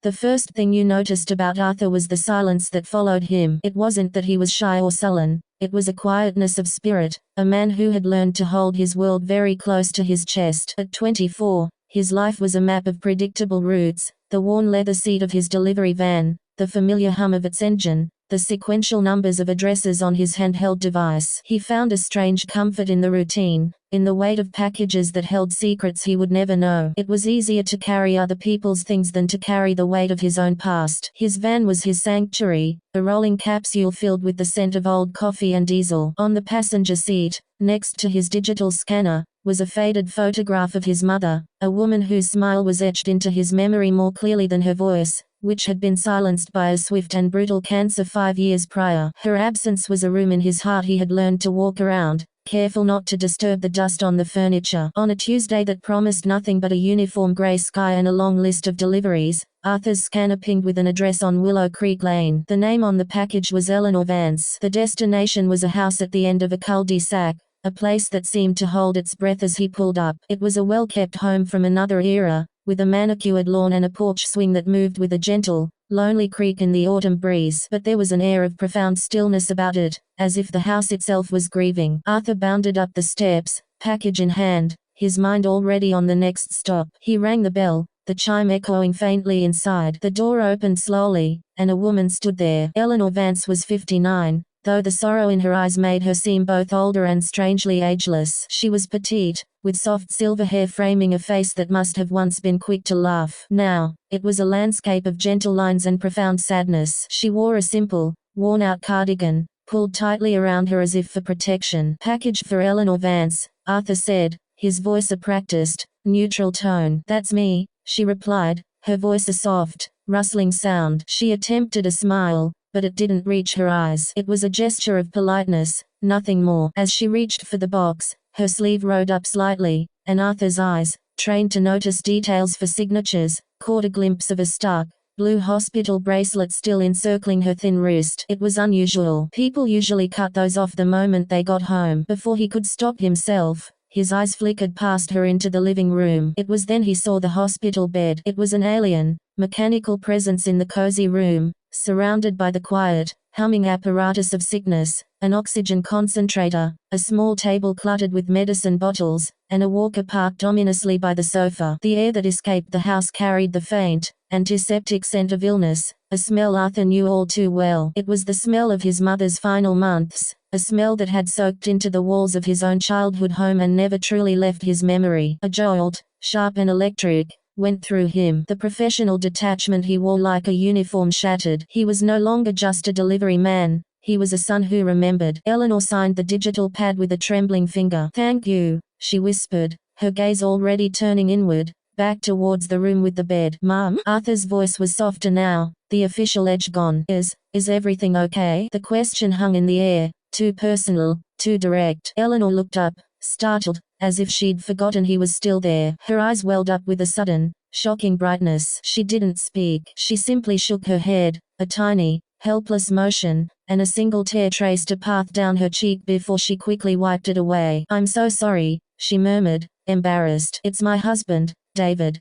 The first thing you noticed about Arthur was the silence that followed him. It wasn't that he was shy or sullen, it was a quietness of spirit, a man who had learned to hold his world very close to his chest. At 24, his life was a map of predictable routes, the worn leather seat of his delivery van, the familiar hum of its engine, the sequential numbers of addresses on his handheld device. He found a strange comfort in the routine, in the weight of packages that held secrets he would never know. It was easier to carry other people's things than to carry the weight of his own past. His van was his sanctuary, a rolling capsule filled with the scent of old coffee and diesel. On the passenger seat, next to his digital scanner, was a faded photograph of his mother, a woman whose smile was etched into his memory more clearly than her voice, which had been silenced by a swift and brutal cancer 5 years prior. Her absence was a room in his heart he had learned to walk around, careful not to disturb the dust on the furniture. On a Tuesday that promised nothing but a uniform grey sky and a long list of deliveries, Arthur's scanner pinged with an address on Willow Creek Lane. The name on the package was Eleanor Vance. The destination was a house at the end of a cul-de-sac, a place that seemed to hold its breath as he pulled up. It was a well-kept home from another era, with a manicured lawn and a porch swing that moved with a gentle, lonely creak in the autumn breeze. But there was an air of profound stillness about it, as if the house itself was grieving. Arthur bounded up the steps, package in hand, his mind already on the next stop. He rang the bell, the chime echoing faintly inside. The door opened slowly, and a woman stood there. Eleanor Vance was 59. Though the sorrow in her eyes made her seem both older and strangely ageless. She was petite, with soft silver hair framing a face that must have once been quick to laugh. Now, it was a landscape of gentle lines and profound sadness. She wore a simple, worn-out cardigan, pulled tightly around her as if for protection. "Package for Eleanor Vance," Arthur said, his voice a practiced, neutral tone. "That's me," she replied, her voice a soft, rustling sound. She attempted a smile, but it didn't reach her eyes. It was a gesture of politeness, nothing more. As she reached for the box, her sleeve rolled up slightly, and Arthur's eyes, trained to notice details for signatures, caught a glimpse of a stark, blue hospital bracelet still encircling her thin wrist. It was unusual. People usually cut those off the moment they got home. Before he could stop himself, his eyes flickered past her into the living room. It was then he saw the hospital bed. It was an alien, mechanical presence in the cozy room, surrounded by the quiet, humming apparatus of sickness, an oxygen concentrator, a small table cluttered with medicine bottles, and a walker parked ominously by the sofa. The air that escaped the house carried the faint, antiseptic scent of illness, a smell Arthur knew all too well. It was the smell of his mother's final months, a smell that had soaked into the walls of his own childhood home and never truly left his memory. A jolt, sharp and electric, went through him. The professional detachment he wore like a uniform shattered. He was no longer just a delivery man, he was a son who remembered. Eleanor signed the digital pad with a trembling finger. "Thank you," she whispered, her gaze already turning inward, back towards the room with the bed. "Mum?" Arthur's voice was softer now, the official edge gone. Is everything okay?" The question hung in the air, too personal, too direct. Eleanor looked up, startled, as if she'd forgotten he was still there. Her eyes welled up with a sudden, shocking brightness. She didn't speak. She simply shook her head, a tiny, helpless motion, and a single tear traced a path down her cheek before she quickly wiped it away. "I'm so sorry," she murmured, embarrassed. "It's my husband, David.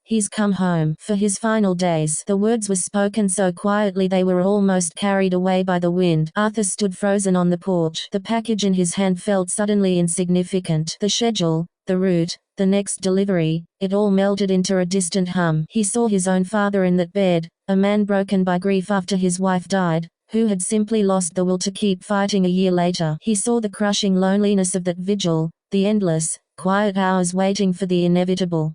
He's come home for his final days." The words were spoken so quietly they were almost carried away by the wind. Arthur stood frozen on the porch. The package in his hand felt suddenly insignificant. The schedule, the route, the next delivery, it all melted into a distant hum. He saw his own father in that bed, a man broken by grief after his wife died, who had simply lost the will to keep fighting a year later. He saw the crushing loneliness of that vigil, the endless, quiet hours waiting for the inevitable.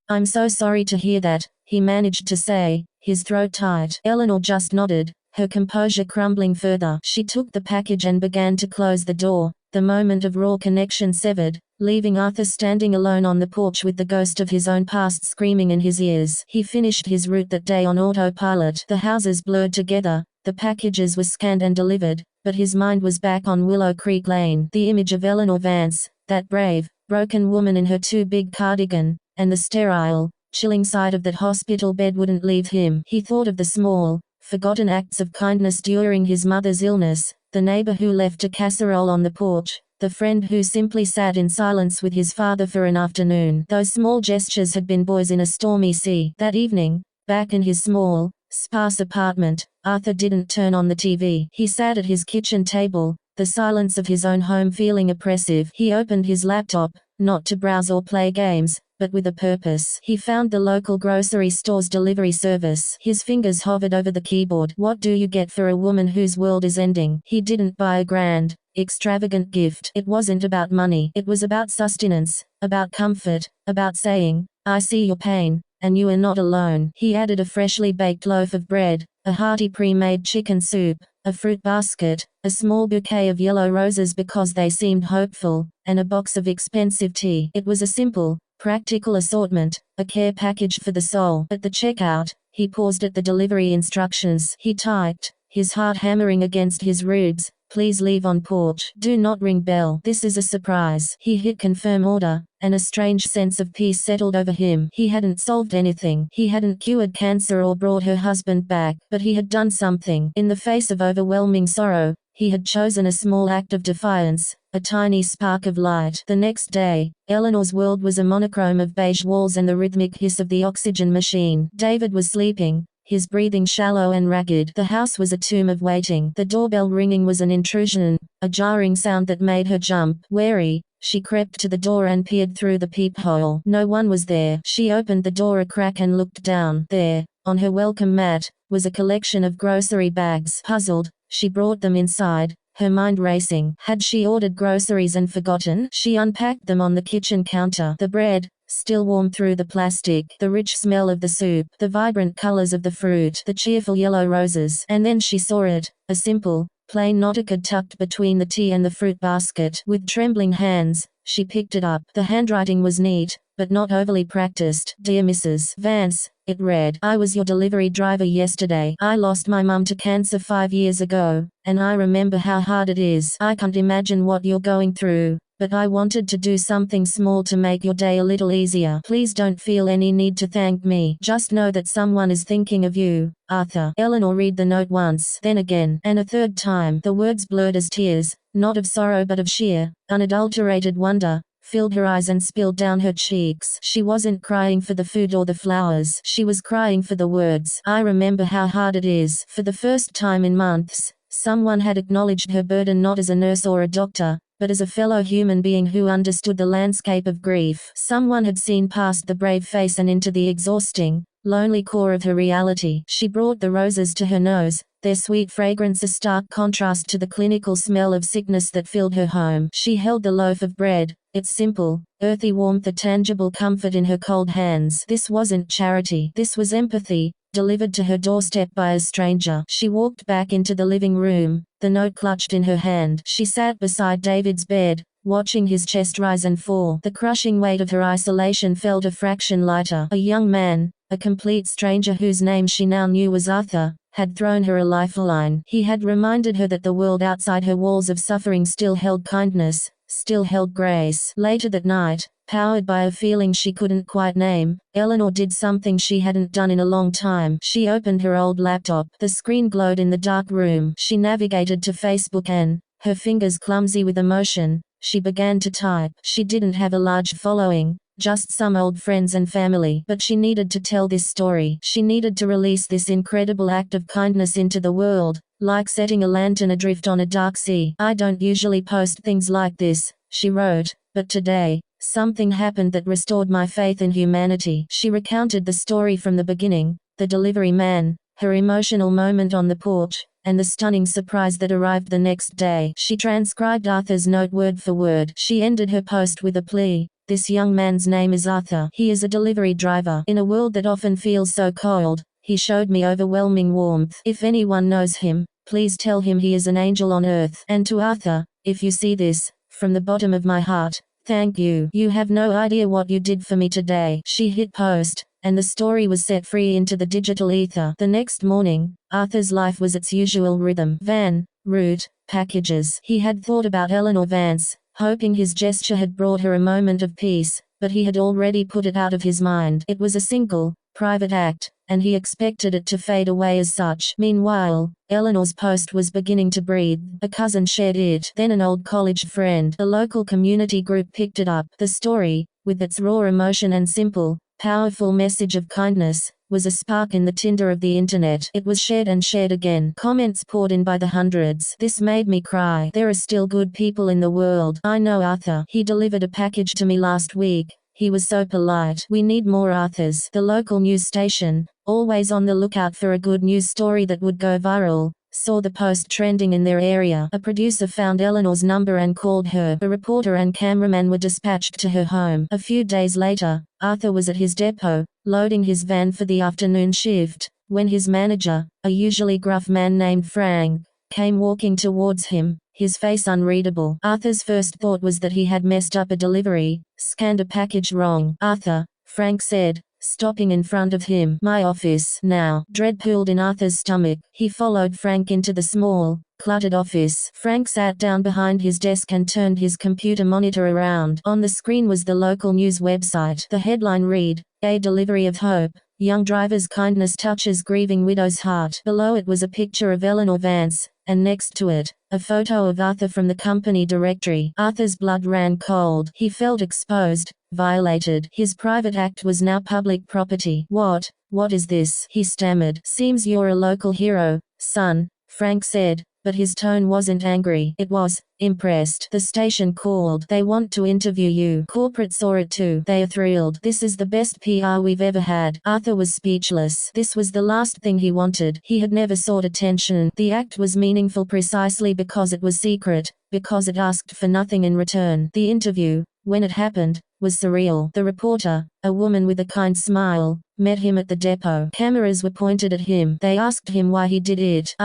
I'm so sorry to hear that," he managed to say, his throat tight. Eleanor just nodded, her composure crumbling further. She took the package and began to close the door, the moment of raw connection severed, leaving Arthur standing alone on the porch with the ghost of his own past screaming in his ears. He finished his route that day on autopilot. The houses blurred together, the packages were scanned and delivered, but his mind was back on Willow Creek Lane. The image of Eleanor Vance, that brave, broken woman in her too big cardigan, and the sterile, chilling sight of that hospital bed wouldn't leave him. He thought of the small, forgotten acts of kindness during his mother's illness, the neighbor who left a casserole on the porch, the friend who simply sat in silence with his father for an afternoon. Those small gestures had been buoys in a stormy sea. That evening, Back in his small, sparse apartment, Arthur didn't turn on the TV. He sat at his kitchen table, the silence of his own home feeling oppressive. He opened his laptop, not to browse or play games, but with a purpose. He found the local grocery store's delivery service. His fingers hovered over the keyboard. What do you get for a woman whose world is ending? He didn't buy a grand, extravagant gift. It wasn't about money. It was about sustenance, about comfort, about saying, I see your pain, and you are not alone. He added a freshly baked loaf of bread, a hearty pre-made chicken soup, a fruit basket, a small bouquet of yellow roses because they seemed hopeful, and a box of expensive tea. It was a simple, practical assortment, a care package for the soul. At the checkout, he paused at the delivery instructions. He typed, his heart hammering against his ribs, please leave on porch. Do not ring bell. This is a surprise. He hit confirm order, and a strange sense of peace settled over him. He hadn't solved anything. He hadn't cured cancer or brought her husband back, but he had done something. In the face of overwhelming sorrow, he had chosen a small act of defiance, a tiny spark of light. The next day, Eleanor's world was a monochrome of beige walls and the rhythmic hiss of the oxygen machine. David was sleeping, his breathing shallow and ragged. The house was a tomb of waiting. The doorbell ringing was an intrusion, a jarring sound that made her jump. Wary, she crept to the door and peered through the peephole. No one was there. She opened the door a crack and looked down. There, on her welcome mat, was a collection of grocery bags. Puzzled, she brought them inside, her mind racing. Had she ordered groceries and forgotten? She unpacked them on the kitchen counter. The bread, still warm through the plastic, the rich smell of the soup, the vibrant colors of the fruit, the cheerful yellow roses. And then she saw it, a simple, plain noticard tucked between the tea and the fruit basket. With trembling hands, she picked it up. The handwriting was neat, but not overly practiced. Dear Mrs. Vance, it read, I was your delivery driver yesterday. I lost my mum to cancer 5 years ago, and I remember how hard it is. I can't imagine what you're going through, but I wanted to do something small to make your day a little easier. Please don't feel any need to thank me. Just know that someone is thinking of you, Arthur. Eleanor read the note once, then again, and a third time. The words blurred as tears, not of sorrow but of sheer, unadulterated wonder, filled her eyes and spilled down her cheeks. She wasn't crying for the food or the flowers. She was crying for the words. I remember how hard it is. For the first time in months, someone had acknowledged her burden not as a nurse or a doctor, but as a fellow human being who understood the landscape of grief. Someone had seen past the brave face and into the exhausting, lonely core of her reality. She brought the roses to her nose, their sweet fragrance a stark contrast to the clinical smell of sickness that filled her home. She held the loaf of bread, its simple, earthy warmth a tangible comfort in her cold hands. This wasn't charity. This was empathy, delivered to her doorstep by a stranger. She walked back into the living room, the note clutched in her hand. She sat beside David's bed, watching his chest rise and fall. The crushing weight of her isolation felt a fraction lighter. A young man, a complete stranger whose name she now knew was Arthur, had thrown her a lifeline. He had reminded her that the world outside her walls of suffering still held kindness, still held grace. Later that night, powered by a feeling she couldn't quite name, Eleanor did something she hadn't done in a long time. She opened her old laptop. The screen glowed in the dark room. She navigated to Facebook and, her fingers clumsy with emotion, she began to type. She didn't have a large following, just some old friends and family. But she needed to tell this story. She needed to release this incredible act of kindness into the world, like setting a lantern adrift on a dark sea. I don't usually post things like this, she wrote, but today, something happened that restored my faith in humanity. She recounted the story from the beginning, the delivery man, her emotional moment on the porch, and the stunning surprise that arrived the next day. She transcribed Arthur's note word for word. She ended her post with a plea. This young man's name is Arthur. He is a delivery driver. In a world that often feels so cold, he showed me overwhelming warmth. If anyone knows him, please tell him he is an angel on earth. And to Arthur, if you see this, from the bottom of my heart, thank you. You have no idea what you did for me today. She hit post, and the story was set free into the digital ether. The next morning, Arthur's life was its usual rhythm. Van, route, packages. He had thought about Eleanor Vance, hoping his gesture had brought her a moment of peace, but he had already put it out of his mind. It was a single, private act, and he expected it to fade away as such. Meanwhile, Eleanor's post was beginning to breathe. A cousin shared it, then an old college friend. A local community group picked it up. The story, with its raw emotion and simple, powerful message of kindness, was a spark in the tinder of the internet. It was shared and shared again. Comments poured in by the hundreds. This made me cry. There are still good people in the world. I know Arthur. He delivered a package to me last week. He was so polite. We need more Arthurs. The local news station, always on the lookout for a good news story that would go viral, saw the post trending in their area. A producer found Eleanor's number and called her. A reporter and cameraman were dispatched to her home. A few days later, Arthur was at his depot, loading his van for the afternoon shift, when his manager, a usually gruff man named Frank, came walking towards him, his face unreadable. Arthur's first thought was that he had messed up a delivery, scanned a package wrong. Arthur, Frank said, stopping in front of him. My office. Now. Dread pooled in Arthur's stomach. He followed Frank into the small, cluttered office. Frank sat down behind his desk and turned his computer monitor around. On the screen was the local news website. The headline read, "A Delivery of Hope. Young driver's kindness touches grieving widow's heart." Below it was a picture of Eleanor Vance, and next to it, a photo of Arthur from the company directory. Arthur's blood ran cold. He felt exposed, violated. His private act was now public property. What is this?" he stammered. "Seems you're a local hero, son," Frank said, but his tone wasn't angry. It was impressed. "The station called. They want to interview you. Corporate saw it too. They are thrilled. This is the best PR we've ever had." Arthur was speechless. This was the last thing he wanted. He had never sought attention. The act was meaningful precisely because it was secret, because it asked for nothing in return. The interview, when it happened, was surreal. The reporter, a woman with a kind smile, met him at the depot. Cameras were pointed at him. They asked him why he did it.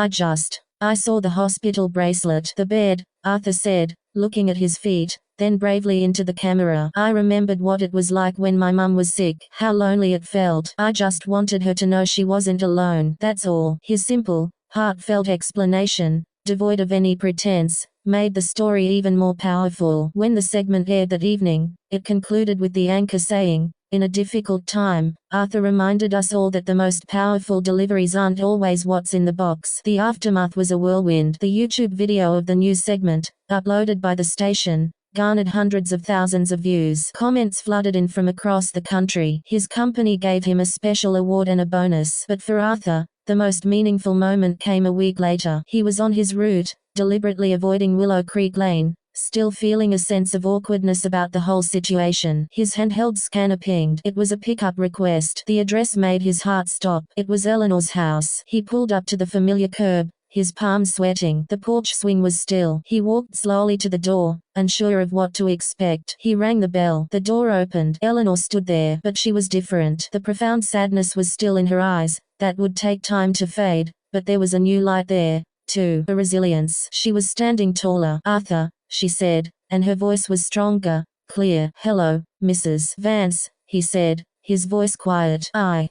I saw the hospital bracelet." "The bed," Arthur said, looking at his feet, then bravely into the camera. "I remembered what it was like when my mum was sick, how lonely it felt. I just wanted her to know she wasn't alone. That's all." His simple, heartfelt explanation, devoid of any pretense, made the story even more powerful. When the segment aired that evening, it concluded with the anchor saying, "In a difficult time, Arthur reminded us all that the most powerful deliveries aren't always what's in the box." The aftermath was a whirlwind. The YouTube video of the news segment, uploaded by the station, garnered hundreds of thousands of views. Comments flooded in from across the country. His company gave him a special award and a bonus. But for Arthur, the most meaningful moment came a week later. He was on his route, deliberately avoiding Willow Creek Lane, still feeling a sense of awkwardness about the whole situation. His handheld scanner pinged. It was a pickup request. The address made his heart stop. It was Eleanor's house. He pulled up to the familiar curb, his palms sweating. The porch swing was still. He walked slowly to the door, unsure of what to expect. He rang the bell. The door opened. Eleanor stood there, but she was different. The profound sadness was still in her eyes. That would take time to fade, but there was a new light there, too. A resilience. She was standing taller. "Arthur," she said, and her voice was stronger, clear. "Hello, Mrs. Vance," he said, his voice quiet. I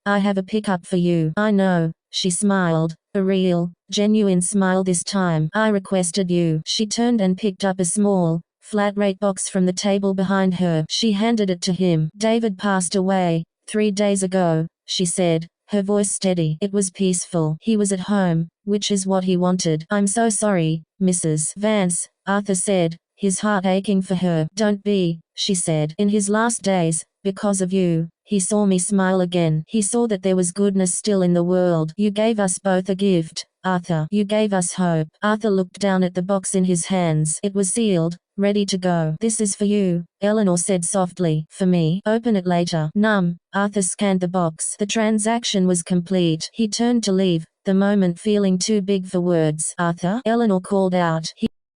have a pickup for you." "I know," she smiled, a real, genuine smile this time. "I requested you." She turned and picked up a small, flat-rate box from the table behind her. She handed it to him. "David passed away 3 days ago," she said, her voice steady. It was peaceful. He was at home, which is what he wanted. "I'm so sorry, Mrs. Vance," Arthur said, his heart aching for her. "Don't be," she said. "In his last days, because of you, he saw me smile again. He saw that there was goodness still in the world. You gave us both a gift, Arthur. You gave us hope." Arthur looked down at the box in his hands. It was sealed, ready to go. "This is for you," Eleanor said softly. "For me? Open it later." Numb, Arthur scanned the box. The transaction was complete. He turned to leave, the moment feeling too big for words. "Arthur?" Eleanor called out.